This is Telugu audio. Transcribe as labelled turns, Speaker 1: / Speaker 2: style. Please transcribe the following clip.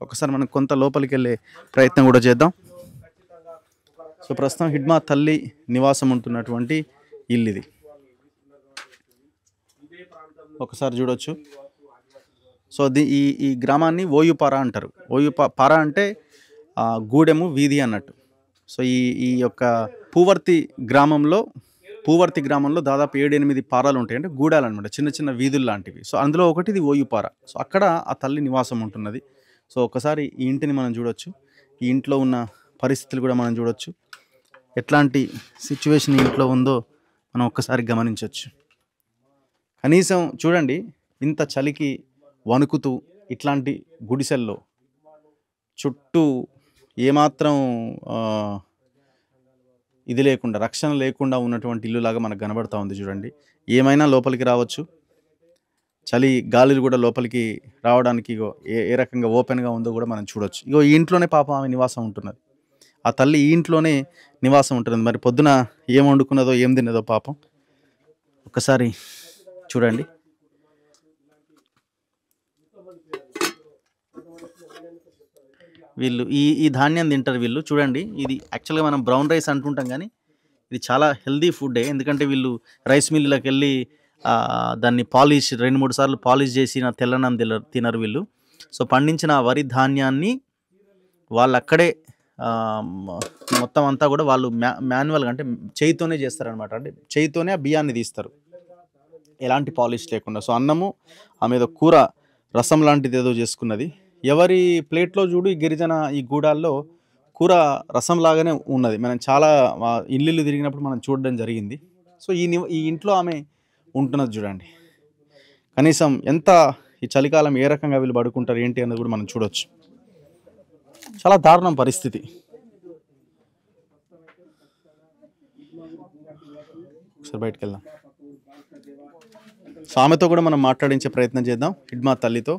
Speaker 1: ఒకసారి మనం కొంత లోపలికి వెళ్ళే ప్రయత్నం కూడా చేద్దాం. సో ప్రస్తుతం హిడ్మా తల్లి నివాసం ఉంటున్నటువంటి ఇల్లు ఇది. ఒకసారి చూడొచ్చు. సో ఈ ఈ గ్రామాన్ని ఓయుపార అంటారు. పార అంటే గూడెము వీధి అన్నట్టు. సో ఈ యొక్క పూవర్తి గ్రామంలో దాదాపు 7-8 పారాలు ఉంటాయి. అంటే గూడాలు అనమాట, చిన్న చిన్న వీధులు లాంటివి. సో అందులో ఒకటి ఇది ఓయుపార. సో అక్కడ ఆ తల్లి నివాసం ఉంటున్నది. సో ఒకసారి ఈ ఇంటిని మనం చూడొచ్చు. ఈ ఇంట్లో ఉన్న పరిస్థితులు కూడా మనం చూడొచ్చు. ఎట్లాంటి సిచ్యువేషన్ ఇంట్లో ఉందో మనం ఒక్కసారి గమనించవచ్చు. కనీసం చూడండి, ఇంత చలికి వణుకుతూ ఇట్లాంటి గుడిసెల్లో చుట్టూ ఏమాత్రం ఇది లేకుండా, రక్షణ లేకుండా ఉన్నటువంటి ఇల్లులాగా మనకు కనబడతా ఉంది. చూడండి, ఏమైనా లోపలికి రావచ్చు. చలి గాలులు కూడా లోపలికి రావడానికి ఏ రకంగా ఓపెన్గా ఉందో కూడా మనం చూడొచ్చు. ఈ ఇంట్లోనే పాపం ఆమె నివాసం ఉంటున్నది. ఆ తల్లి ఈ ఇంట్లోనే నివాసం ఉంటున్నది. మరి పొద్దున ఏం వండుకున్నదో ఏం తిన్నదో పాపం ఒకసారి చూడండి. వీళ్ళు ఈ ధాన్యాన్ని తింటారు వీళ్ళు. చూడండి, ఇది యాక్చువల్గా మనం బ్రౌన్ రైస్ అంటుంటాం, కానీ ఇది చాలా హెల్దీ ఫుడ్డే. ఎందుకంటే వీళ్ళు రైస్ మిల్లులకు వెళ్ళి దాన్ని 2-3 సార్లు పాలిష్ చేసిన తెల్లన్నం తినరు వీళ్ళు. సో పండించిన వరి ధాన్యాన్ని వాళ్ళు అక్కడే మొత్తం అంతా కూడా వాళ్ళు మాన్యువల్గా, అంటే చేయితోనే చేస్తారనమాట. అంటే చేయితోనే ఆ బియ్యాన్ని తీస్తారు, ఎలాంటి పాలిష్ లేకుండా. సో అన్నము ఆమె ఏదో కూర రసం లాంటిది ఏదో చేసుకున్నది. ఎవరి ప్లేట్లో చూడు ఈ గిరిజన ఈ గూడాల్లో కూర రసం లాగానే ఉన్నది. మనం చాలా ఇల్లు తిరిగినప్పుడు మనం చూడడం జరిగింది. సో ఈ ఇంట్లో ఆమె ఉంటున్నది. చూడండి, కనీసం ఎంత ఈ చలికాలం ఏ రకంగా వీళ్ళు పడుకుంటారు ఏంటి అన్నది కూడా మనం చూడొచ్చు. చాలా దారుణం పరిస్థితి. ఒకసారి బయటకు వెళ్దాం. సో ఆమెతో కూడా మనం మాట్లాడించే ప్రయత్నం చేద్దాం, హిడ్మా తల్లితో.